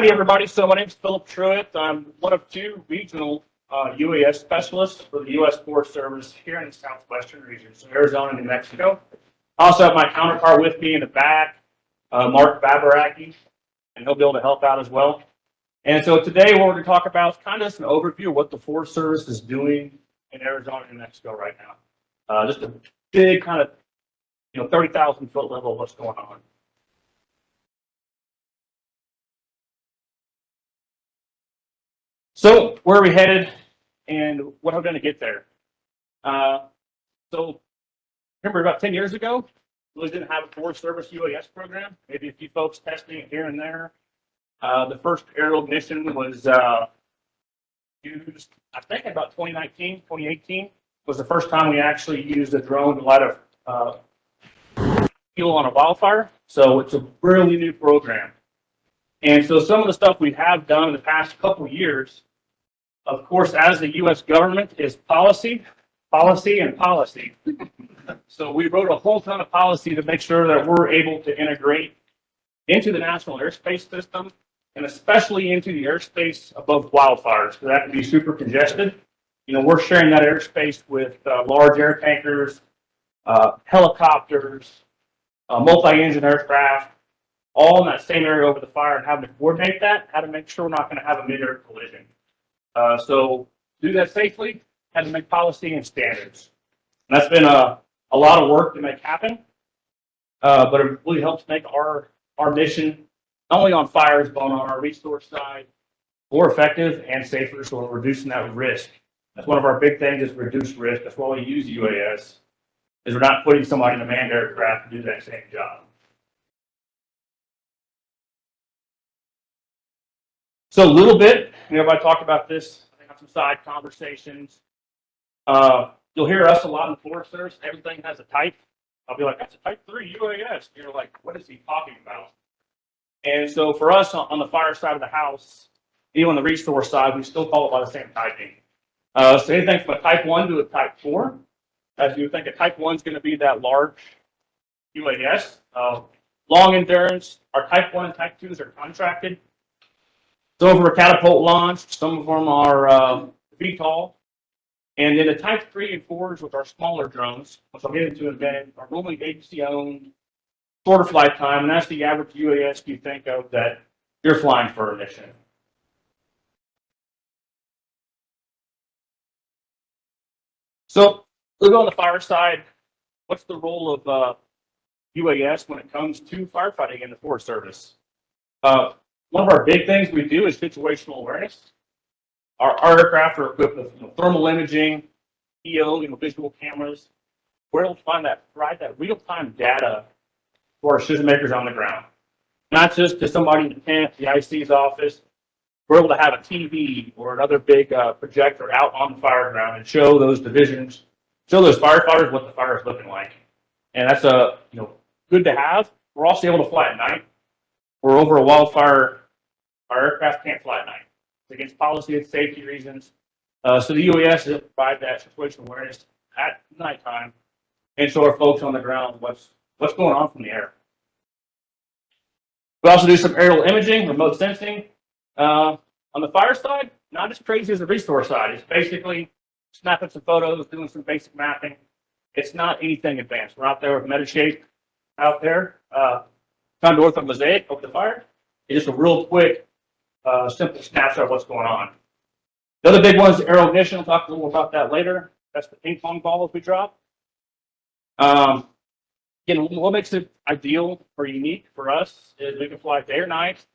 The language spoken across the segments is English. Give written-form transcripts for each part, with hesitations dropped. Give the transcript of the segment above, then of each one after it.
Howdy, everybody. So my name is Phillip Truitt. I'm one of two regional UAS specialists for the U.S. Forest Service here in the southwestern region, so Arizona and New Mexico. I also have my counterpart with me in the back, Mark Babaraki, and he'll be able to help out as well. And so today what we're going to talk about is kind of just an overview of what the Forest Service is doing in Arizona and New Mexico right now. Just a big kind of, 30,000 foot level of what's going on. So where are we headed and what are we going to get there? So remember about 10 years ago, we really didn't have a Forest Service UAS program, maybe a few folks testing it here and there. The first aerial mission was used, I think about 2019, 2018 was the first time we actually used a drone to light a fuel on a wildfire. So it's a really new program. And so some of the stuff we have done in the past couple of years, of course, as the U.S. government, is policy, policy, and policy. So we wrote a whole ton of policy to make sure that we're able to integrate into the national airspace system, and especially into the airspace above wildfires, because that can be super congested. We're sharing that airspace with large air tankers, helicopters, multi-engine aircraft, all in that same area over the fire, and having to coordinate that, how to make sure we're not going to have a mid-air collision. So do that safely, had to make policy and standards. And that's been a lot of work to make happen, but it really helps make our mission, not only on fires, but on our resource side, more effective and safer, so we're reducing that risk. That's one of our big things, is reduce risk. That's why we use UAS, is we're not putting somebody in a manned aircraft to do that same job. So a little bit, I talked about this, I think on some side conversations. You'll hear us a lot in the Forest Service. Everything has a type. I'll be like, that's a type 3 UAS. And you're like, what is he talking about? And so for us on the fire side of the house, even on the resource side, we still call it by the same typing. So anything from a type 1 to a type 4, as you would think a type 1 is going to be that large UAS. Long endurance, our type 1 and type 2s are contracted. Some of them are catapult launched, some of them are VTOL. And then the type 3 and 4s, which are smaller drones, which I'll get into in a minute, are normally agency owned, shorter flight time, and that's the average UAS you think of that you're flying for a mission. So we'll go on the fire side. What's the role of UAS when it comes to firefighting in the Forest Service? One of our big things we do is situational awareness. Our aircraft are equipped with thermal imaging, EO, visual cameras. We're able to provide that real-time data for our decision makers on the ground. Not just to somebody in the tent, the IC's office. We're able to have a TV or another big projector out on the fire ground and show those divisions, show those firefighters what the fire is looking like. And that's good to have. We're also able to fly at night. We're over a wildfire. Our aircraft can't fly at night. It's against policy, it's safety reasons. So the UAS will provide that situational awareness at nighttime and show our folks on the ground what's going on from the air. We also do some aerial imaging, remote sensing. On the fire side, not as crazy as the resource side. It's basically snapping some photos, doing some basic mapping. It's not anything advanced. We're out there with Metashape out there, kind of north of Mosaic over the fire. It's just a real quick, simple snapshot of what's going on. The other big one is aerial ignition. I'll talk a little about that later. That's the ping pong balls we drop. Again, what makes it ideal or unique for us is we can fly day or night.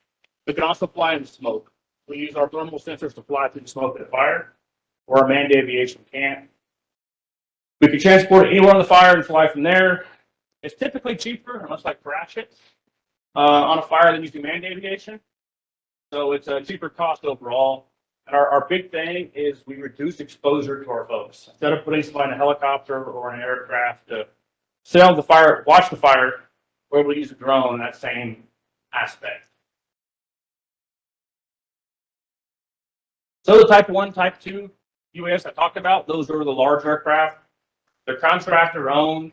We can also fly in the smoke. We use our thermal sensors to fly through the smoke of the fire, or our manned aviation can't. We can transport it anywhere on the fire and fly from there. It's typically cheaper, unless I crash it, on a fire than using manned aviation. So it's a cheaper cost overall. And our big thing is we reduce exposure to our folks. Instead of putting somebody in a helicopter or an aircraft to sit on the fire, watch the fire, we're able to use a drone in that same aspect. So the type 1, type 2 UAS I talked about, those are the large aircraft. They're contractor owned.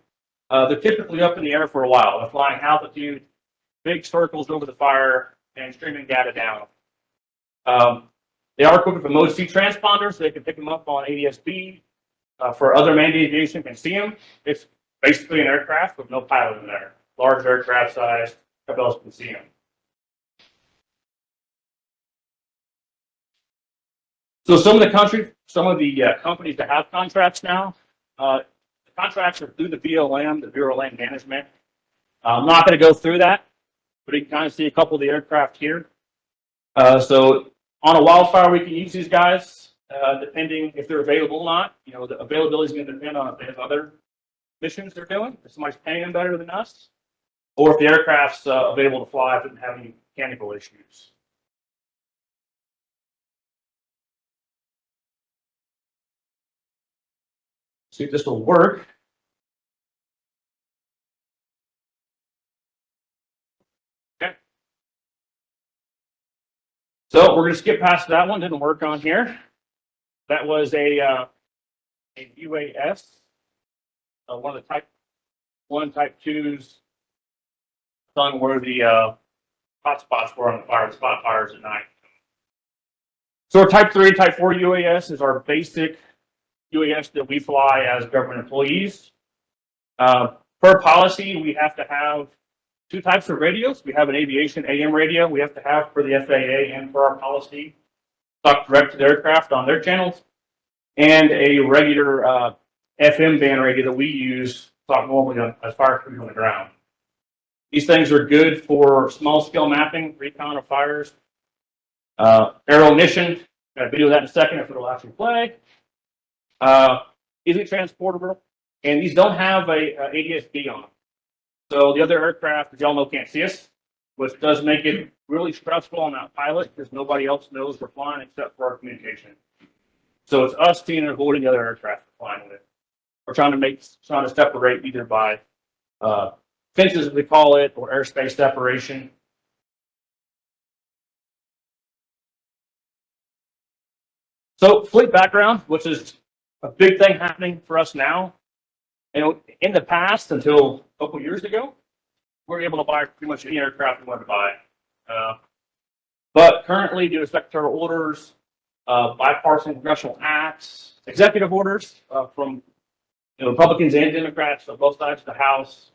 They're typically up in the air for a while. They're flying altitude, big circles over the fire, and streaming data down. They are equipped with mode C transponders, so they can pick them up on ADS-B. For other manned aviation can see them. It's basically an aircraft with no pilot in there. Large aircraft size, everybody else can see them. So some of the companies that have contracts now, the contracts are through the BLM, the Bureau of Land Management. I'm not going to go through that, but you can kind of see a couple of the aircraft here. So on a wildfire, we can use these guys, depending if they're available or not. You know, the availability is going to depend on if they have other missions they're doing, if somebody's paying them better than us, or if the aircraft's available to fly if it doesn't have any mechanical issues. See if this will work. Okay. So we're going to skip past that one. Didn't work on here. That was a UAS, one of the type 1, type 2s, done where the hotspots were on the fire, spot fires at night. So our type 3, type 4 UAS is our basic UAS that we fly as government employees. Per policy, we have to have 2 types of radios. We have an aviation AM radio we have to have for the FAA and for our policy, talk direct to the aircraft on their channels, and a regular FM band radio that we use talk normally as fire crews on the ground. These things are good for small scale mapping, recon of fires, aero ignition. Got a video of that in a second if it'll actually play. Easily transportable, and these don't have a ADS-B on them. So the other aircraft, as y'all know, can't see us, which does make it really stressful on that pilot because nobody else knows we're flying except for our communication. So it's us seeing and avoiding the other aircraft flying with it. We're trying to separate either by fences, as we call it, or airspace separation. So fleet background, which is a big thing happening for us now. You know, in the past, until a couple years ago, we were able to buy pretty much any aircraft we wanted to buy. But currently, due to secretarial orders, bipartisan congressional acts, executive orders from Republicans and Democrats on both sides of the House,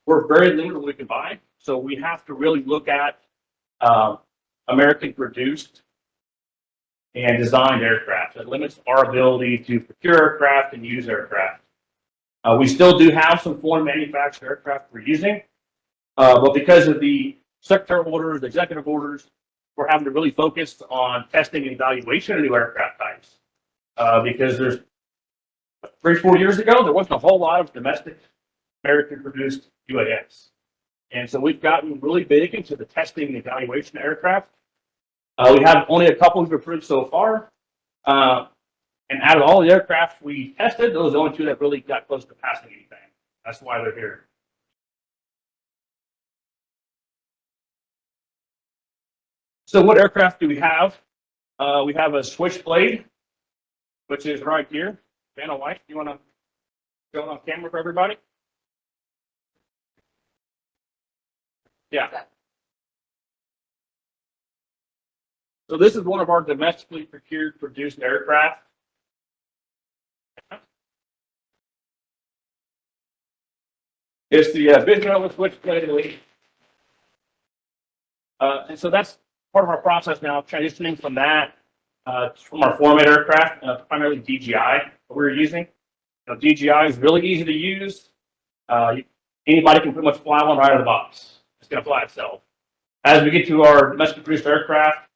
we're very limited what we can buy. So we have to really look at American produced and designed aircraft. It limits our ability to procure aircraft and use aircraft. We still do have some foreign manufactured aircraft we're using, but because of the secretarial orders, executive orders, we're having to really focus on testing and evaluation of new aircraft types. Because there's 3-4 years ago, there wasn't a whole lot of domestic American produced UAS. And so we've gotten really big into the testing and evaluation of aircraft. We have only a couple we've approved so far. And out of all the aircraft we tested, those are the only 2 that really got close to passing anything. That's why they're here. So what aircraft do we have? We have a Switchblade, which is right here. Vanna White, you want to show it on camera for everybody? Yeah. So this is one of our domestically procured, produced aircraft. It's the Bisnova Switchblade Elite. And so that's part of our process now, transitioning from that from our format aircraft, primarily DJI that we're using. DJI is really easy to use. Anybody can pretty much fly one right out of the box. It's going to fly itself. As we get to our domestic produced aircraft,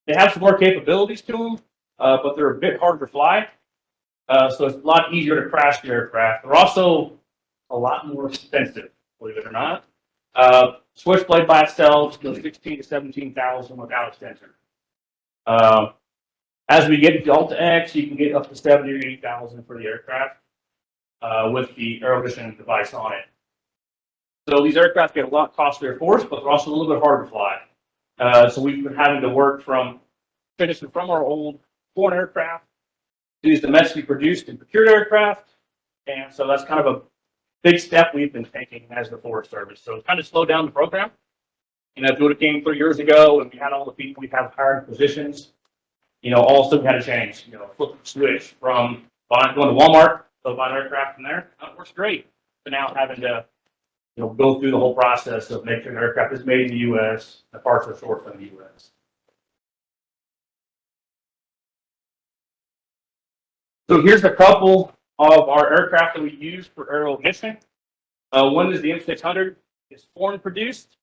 they have some more capabilities to them, but they're a bit harder to fly. So it's a lot easier to crash the aircraft. They're also a lot more expensive, believe it or not. Switchblade by itself goes 16 to 17,000 without a sensor. As we get to Delta X, you can get up to 70 or 80,000 for the aircraft with the aero ignition device on it. So these aircraft get a lot costlier for us, but they're also a little bit harder to fly. So we've been having to work from finishing from our old foreign aircraft to these domestically produced and procured aircraft. And so that's kind of a big step we've been taking as the Forest Service. So it's kind of slowed down the program. You know, if you would have came 3 years ago and we had all the people we have hired positions, you know, all of a sudden we had to change, you know, flip the switch from going to Walmart to buying aircraft from there. That works great. But now having to, you know, go through the whole process of making sure the aircraft is made in the U.S., the parts are sourced from the U.S. So here's a couple of our aircraft that we use for aerial ignition. One is the M600. It's foreign produced.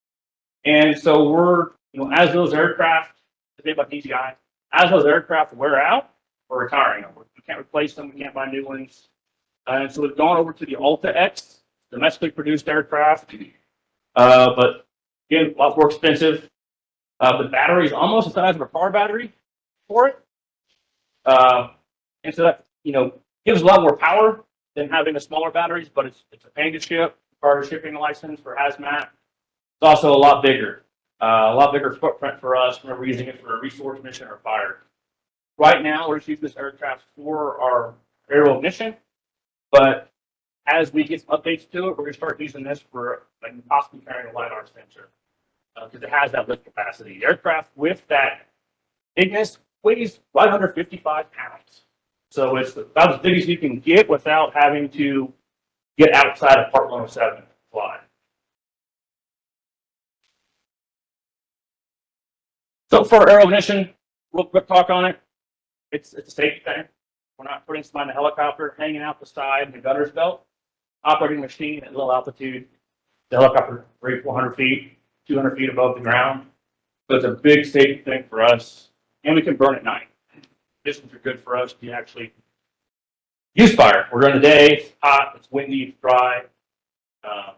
And so we're, you know, as those aircraft, made by AGIC, as those aircraft wear out, we're retiring them. We can't replace them. We can't buy new ones. And so we've gone over to the Alta X, domestically produced aircraft. But again, a lot more expensive. The battery is almost the size of a car battery for it. And so that, you know, gives a lot more power than having the smaller batteries, but it's a pain to ship, part of shipping license for hazmat. It's also a lot bigger footprint for us when we're using it for a resource mission or fire. Right now, we're just using this aircraft for our aerial ignition, but as we get updates to it, we're going to start using this for like possibly carrying a LiDAR sensor because it has that lift capacity. The aircraft with that Ignis weighs right under 55 pounds. So it's about as big as you can get without having to get outside of Part 107 to fly. So for aerial ignition, real quick talk on it. It's a safety thing. We're not putting somebody in a helicopter hanging out the side in the gunner's belt, operating a machine at low altitude. The helicopter 300-400 feet, 200 feet above the ground. So it's a big safety thing for us, and we can burn at night. Conditions are good for us to actually use fire. We're during the day, it's hot, it's windy, it's dry. A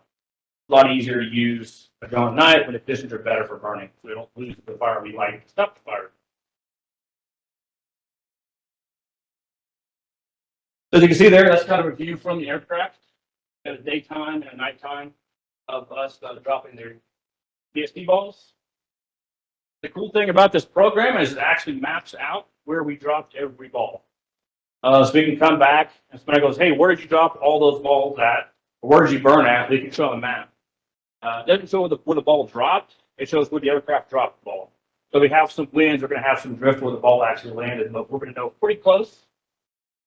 lot easier to use during the night when the conditions are better for burning. So we don't lose the fire we like to stop the fire. So as you can see there, that's kind of a view from the aircraft at a daytime and a nighttime of us dropping their PSP balls. The cool thing about this program is it actually maps out where we dropped every ball. So we can come back and somebody goes, hey, where did you drop all those balls at? Or where did you burn at? We can show them a map. It doesn't show where the ball dropped. It shows where the aircraft dropped the ball. So we have some winds. We're going to have some drift where the ball actually landed, but we're going to know pretty close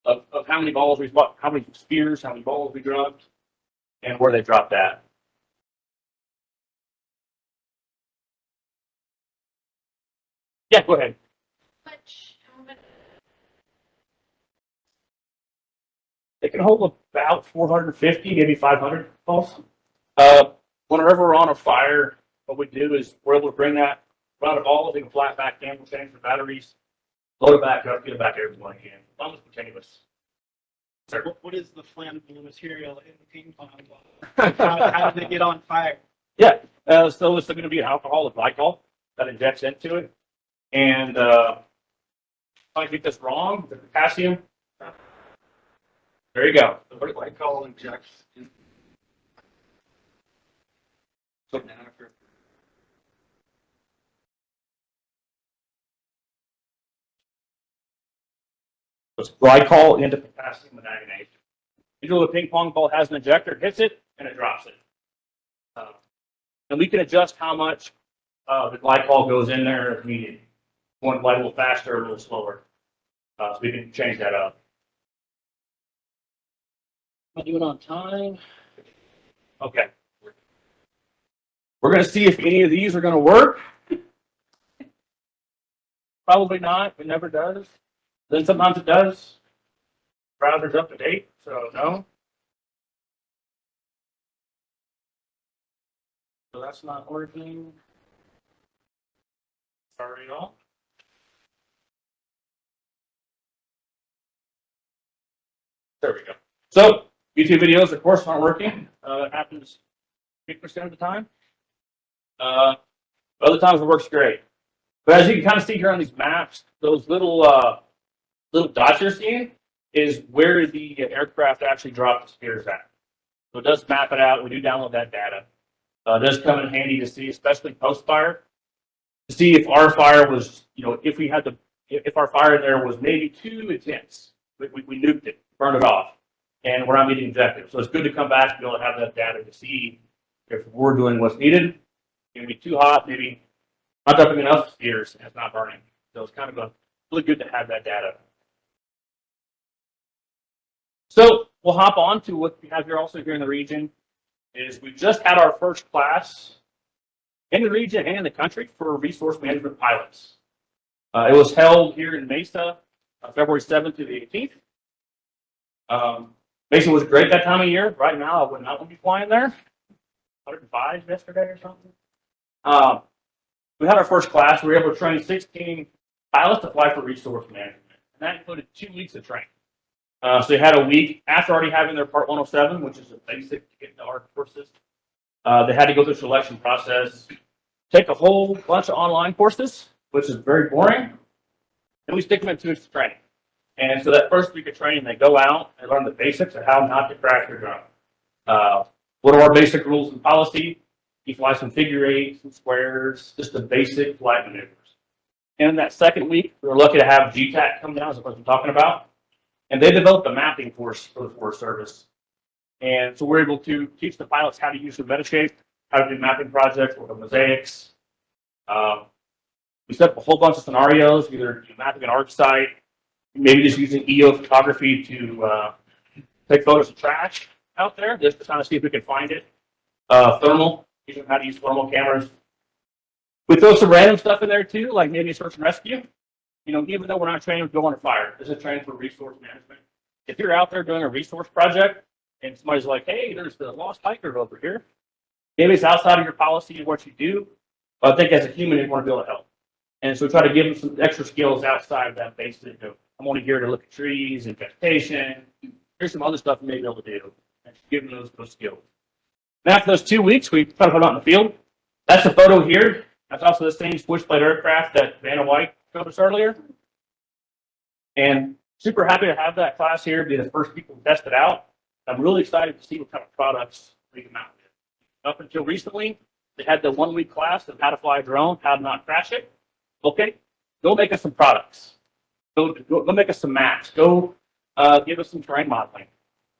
of how many balls we bought, how many spears, how many balls we dropped, and where they dropped at. Yeah, go ahead. It can hold about 450, maybe 500 balls. Whenever we're on a fire, what we do is we're able to bring that round of balls, we can fly it back in, we'll change the batteries, load it back up, get it back everyone again. As long as it's continuous. What is the flammable material in the ping pong ball? How did they get on fire? Yeah, so it's going to be an alcoholic glycol that injects into it. And if I get this wrong, the potassium. There you go. What do glycol injects? It's glycol into potassium manganate. Usually the ping pong ball has an ejector, it hits it, and it drops it. And we can adjust how much the glycol goes in there if needed. One light a little faster or a little slower. So we can change that up. Am I doing on time? Okay. We're going to see if any of these are going to work. Probably not. It never does. Then sometimes it does. Browser's up to date, so no. So that's not working. Sorry at all. There we go. So YouTube videos, of course, aren't working. It happens 50% of the time. Other times it works great. But as you can kind of see here on these maps, those little dots you're seeing is where the aircraft actually dropped the spears at. So it does map it out. We do download that data. It does come in handy to see, especially post-fire, to see if our fire was, you know, if our fire there was maybe too intense. We nuked it, burned it off, and we're not meeting objectives. So it's good to come back and be able to have that data to see if we're doing what's needed It can be too hot, maybe not dumping enough gears, and it's not burning. So it's kind of really good to have that data. So we'll hop on to what we have here also here in the region is we just had our first class in the region and in the country for resource management pilots. It was held here in Mesa, February 7th to the 18th. Mesa was great that time of year. Right now, I would not want to be flying there. 105 yesterday or something. We had our first class. We were able to train 16 pilots to fly for resource management. And that included 2 weeks of training. So they had a week after already having their Part 107, which is a basic to get into our courses. They had to go through the selection process, take a whole bunch of online courses, which is very boring, and we stick them in 2 weeks of training. And so that first week of training, they go out and learn the basics of how not to crash your drone. What are our basic rules and policy? You fly some figure eights, some squares, just the basic flight maneuvers. And in that second week, we were lucky to have GTAC come down, as I'm talking about. And they developed a mapping course for the Forest Service. And so we're able to teach the pilots how to use the Metashape, how to do mapping projects with the mosaics. We set up a whole bunch of scenarios, either mapping an arc site, maybe just using EO photography to take photos of trash out there, just to kind of see if we can find it. Thermal, teaching how to use thermal cameras. We throw some random stuff in there too, like maybe search and rescue. You know, even though we're not training to go under fire, this is training for resource management. If you're out there doing a resource project and somebody's like, hey, there's the lost hiker over here, maybe it's outside of your policy and what you do, but I think as a human, you want to be able to help. And so we try to give them some extra skills outside of that basic. I'm only here to look at trees and vegetation. Here's some other stuff you may be able to do. And give them those skills. And after those 2 weeks, we try to put them out in the field. That's a photo here. That's also the same switchblade aircraft that Vanna White showed us earlier. And super happy to have that class here, be the first people to test it out. I'm really excited to see what kind of products we come out with. Up until recently, they had the 1 week class of how to fly a drone, how to not crash it. Okay, go make us some products. Go make us some maps. Go give us some terrain modeling.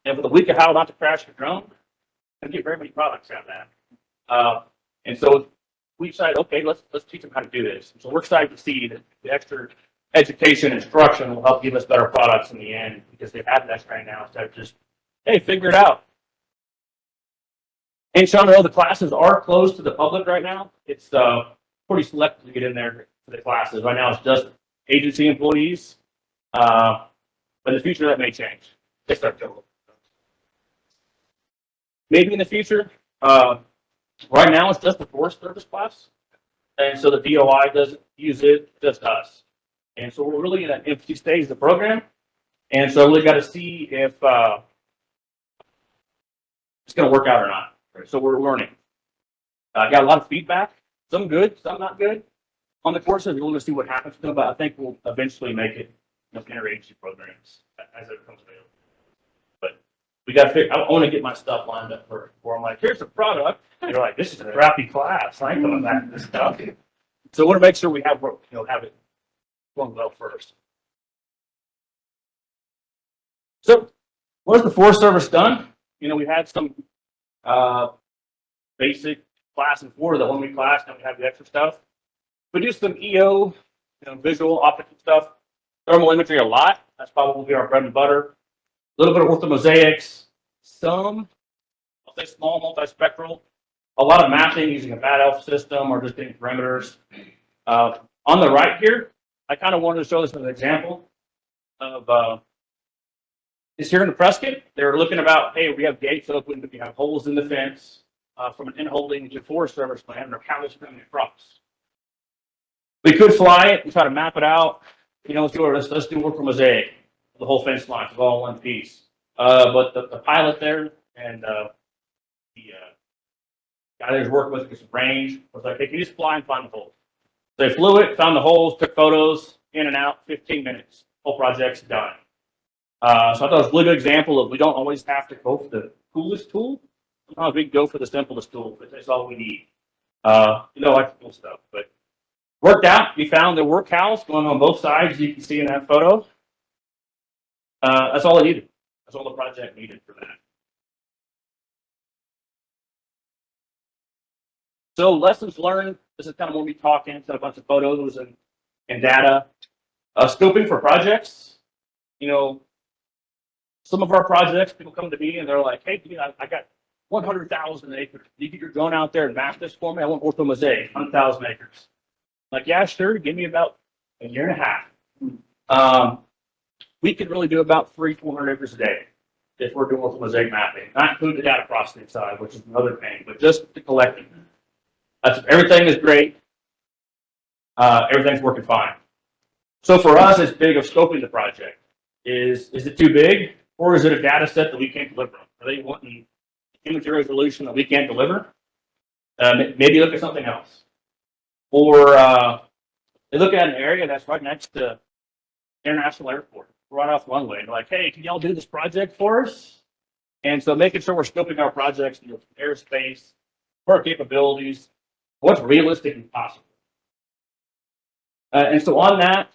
And with a week of how not to crash your drone, I get very many products out of that. And so we decided, okay, let's teach them how to do this. So we're excited to see that the extra education and instruction will help give us better products in the end because they've had that training now instead of just, hey, figure it out. And Sean, I know the classes are closed to the public right now. It's pretty selective to get in there for the classes. Right now, it's just agency employees. But in the future, that may change. They start to maybe in the future. Right now, it's just the Forest Service class. And so the DOI doesn't use it, just us. And so we're really in an infancy stage of the program. And so we got to see if it's going to work out or not. So we're learning. I got a lot of feedback, some good, some not good on the courses. We're going to see what happens to them, but I think we'll eventually make it interagency programs as it becomes available. But we got to figure. I want to get my stuff lined up for I'm like, here's the product. And you're like, this is a crappy class. I ain't coming back to this stuff. So we want to make sure we have have it going well first. So what has the Forest Service done? We had some basic class and 4, the 1 week class, and we have the extra stuff. We do some EO, visual, optical stuff, thermal imagery a lot. That's probably our bread and butter. A little bit of orthomosaics, some, I'll say small multispectral, a lot of mapping using a bad elf system or just getting parameters. On the right here, I kind of wanted to show this as an example of is here in the Prescott. They're looking about, hey, we have gates open, but we have holes in the fence from an in-holding to Forest Service land, or how is it coming across? We could fly it and try to map it out. Let's do orthomosaic, the whole fence line, it's all in one piece. But the pilot there and the guy that was working with us range was like, hey, can you just fly and find the holes? They flew it, found the holes, took photos, in and out, 15 minutes. Whole project's done. So I thought it was a really good example of we don't always have to go for the coolest tool. Sometimes we can go for the simplest tool, but that's all we need. Like the cool stuff. But worked out. We found there were cows going on both sides, as you can see in that photo. That's all it needed. That's all the project needed for that. So lessons learned, this is kind of when we talk into a bunch of photos and data. Scoping for projects, some of our projects, people come to me and they're like, hey, I got 100,000 acres. You could go out there and map this for me. I want ortho mosaic, 100,000 acres. Like, yeah, sure. Give me about a year and a half. We could really do about 300-400 acres a day if we're doing ortho mosaic mapping, not include the data processing side, which is another thing, but just the collecting. Everything is great. Everything's working fine. So for us, it's big of scoping the project. Is it too big, or is it a data set that we can't deliver? Are they wanting image resolution that we can't deliver? Maybe look at something else. Or they look at an area that's right next to International Airport, right off one way. They're like, hey, can y'all do this project for us? And so making sure we're scoping our projects, airspace, our capabilities, what's realistic and possible. And so on that,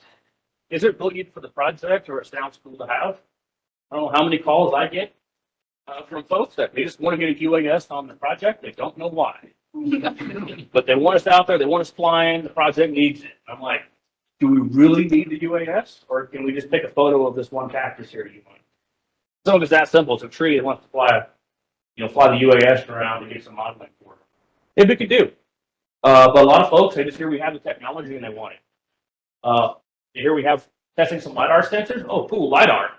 is it really good for the project, or it sounds cool to have? I don't know how many calls I get from folks that they just want to get a UAS on the project. They don't know why. But they want us out there. They want us flying. The project needs it. I'm like, do we really need the UAS, or can we just take a photo of this one cactus here you want? Some of it's that simple. It's a tree that wants to fly, fly the UAS around to get some modeling for it. If we could do. But a lot of folks, they just hear we have the technology and they want it. Here we have testing some LiDAR sensors. Oh, cool, LiDAR.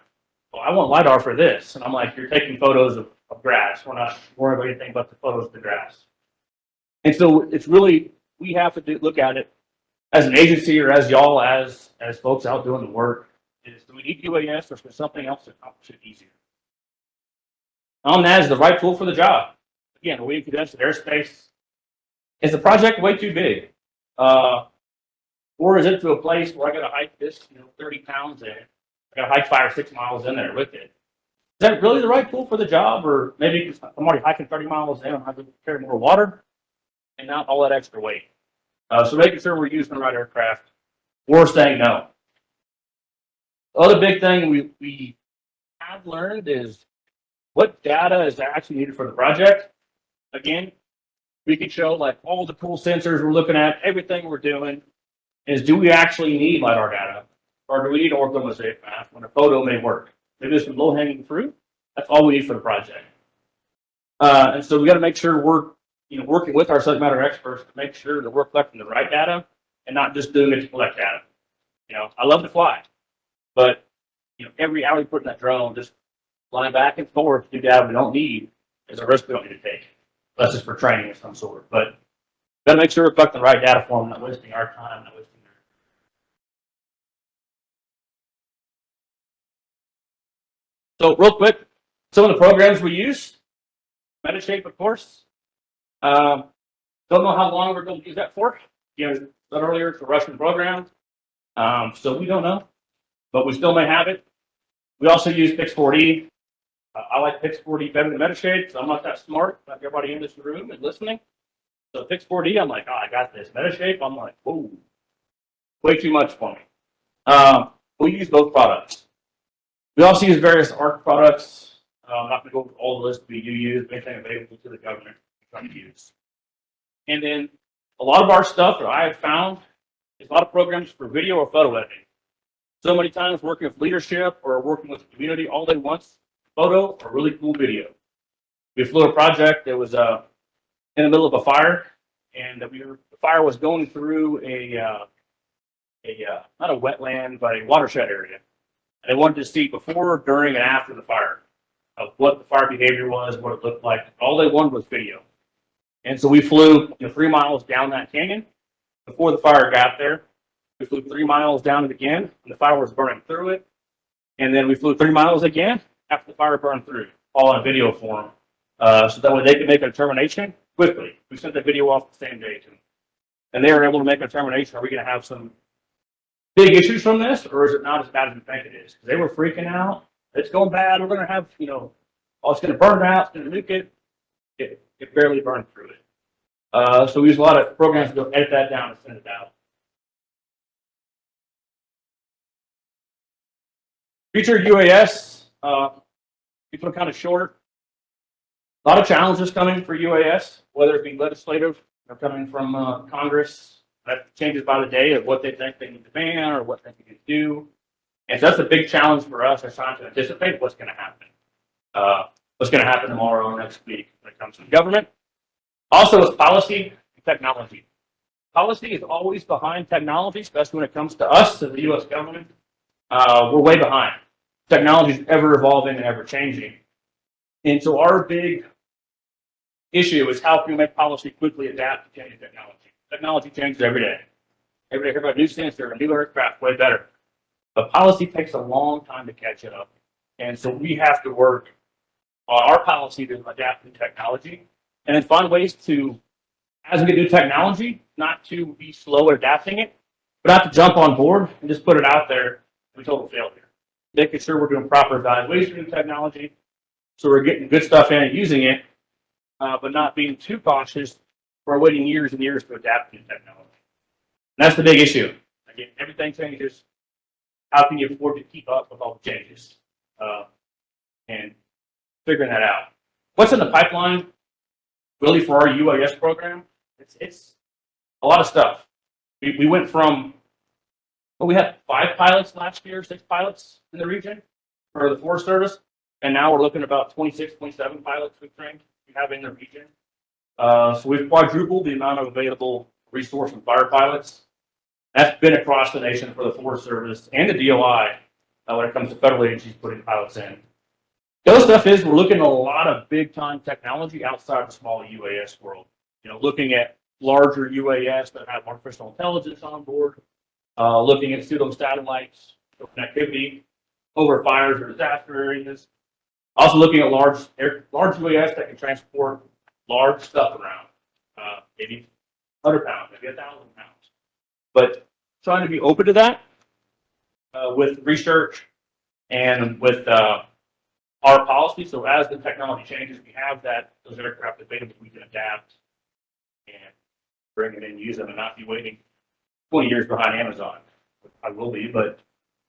Well, I want LiDAR for this. And I'm like, you're taking photos of grass. We're not worrying about anything but the photos of the grass. And so it's really, we have to look at it as an agency, or as y'all, as folks out doing the work, is do we need UAS, or is there something else to accomplish it easier? On that is the right tool for the job. Again, are we in condensed airspace? Is the project way too big? Or is it to a place where I got to hike this, 30 pounds in? I got to hike 5 or 6 miles in there with it. Is that really the right tool for the job? Or maybe I'm already hiking 30 miles in, I have to carry more water and not all that extra weight. So making sure we're using the right aircraft, or saying no. The other big thing we have learned is what data is actually needed for the project. Again, we can show like all the cool sensors we're looking at, everything we're doing. Is do we actually need LiDAR data, or do we need ortho mosaic map when a photo may work? Maybe there's some low-hanging fruit. That's all we need for the project. And so we got to make sure we're working with our subject matter experts to make sure that we're collecting the right data and not just doing it to collect data. I love to fly, but every hour we put in that drone, just flying back and forth to do data we don't need is a risk we don't need to take. That's just for training of some sort. But got to make sure we're collecting the right data for them, not wasting our time, not wasting their. So real quick, some of the programs we use. Metashape, of course. Don't know how long we're going to use that for. Said earlier, it's a Russian program. So we don't know, but we still may have it. We also use Pix4D. I like Pix4D better than Metashape, so I'm not that smart like everybody in this room and listening. So Pix4D, I'm like, oh, I got this. Metashape, I'm like, whoa, way too much for me. We use both products. We also use various ARC products. I'm not going to go over all the lists we do use, but anything available to the government we try to use. And then a lot of our stuff that I have found is a lot of programs for video or photo editing. So many times working with leadership or working with the community, all they want is photo or really cool video. We flew a project that was in the middle of a fire, and the fire was going through a not a wetland, but a watershed area. And they wanted to see before, during, and after the fire of what the fire behavior was, what it looked like. All they wanted was video. And so we flew 3 miles down that canyon before the fire got there. We flew 3 miles down it again, and the fire was burning through it. And then we flew 3 miles again after the fire burned through, all in video form. So that way they could make a determination quickly. We sent the video off the same day to them. And they were able to make a determination, are we going to have some big issues from this, or is it not as bad as we think it is? Because they were freaking out. It's going bad. We're going to have, oh, it's going to burn out. It's going to nuke it. It barely burned through it. So we use a lot of programs to edit that down and send it out. Future UAS, people are kind of short. A lot of challenges coming for UAS, whether it be legislative They're coming from Congress. That changes by the day of what they think they need to ban or what they need to do. And so that's a big challenge for us as trying to anticipate what's going to happen. What's going to happen tomorrow or next week when it comes to government. Also, it's policy and technology. Policy is always behind technology, especially when it comes to us, to the U.S. government. We're way behind. Technology is ever evolving and ever changing. And so our big issue is how can we make policy quickly adapt to changing technology. Technology changes every day. Every day, I hear about new sensor, a new aircraft, way better. But policy takes a long time to catch up. And so we have to work on our policy to adapt to technology and then find ways to, as we get new technology, not to be slow at adapting it, but not to jump on board and just put it out there and total failure. Making sure we're doing proper evaluation of technology, so we're getting good stuff in and using it, but not being too cautious or waiting years and years to adapt to technology. And that's the big issue. Again, everything changes. How can you afford to keep up with all the changes? And figuring that out. What's in the pipeline, really, for our UAS program? It's a lot of stuff. We went from, well, we had 5 pilots last year, 6 pilots in the region for the Forest Service, and now we're looking at about 26, 27 pilots we've trained we have in the region. So we've quadrupled the amount of available resource and fire pilots. That's been across the nation for the Forest Service and the DOI when it comes to federal agencies putting pilots in. The other stuff is we're looking at a lot of big time technology outside the small UAS world. You know, looking at larger UAS that have artificial intelligence on board, looking at pseudo satellites for connectivity over fires or disaster areas. Also looking at large UAS that can transport large stuff around, maybe 100 pounds, maybe 1,000 pounds. But trying to be open to that with research and with our policy. So as the technology changes, we have those aircraft available. We can adapt and bring it in, use them, and not be waiting 20 years behind Amazon. I will be, but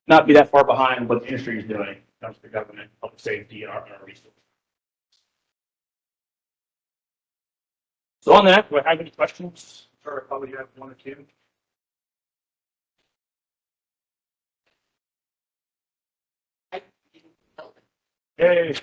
not be that far behind what the industry is doing when it comes to government, public safety, and our resources. So on that, do I have any questions? Sure, I probably have 1 or 2. Yay!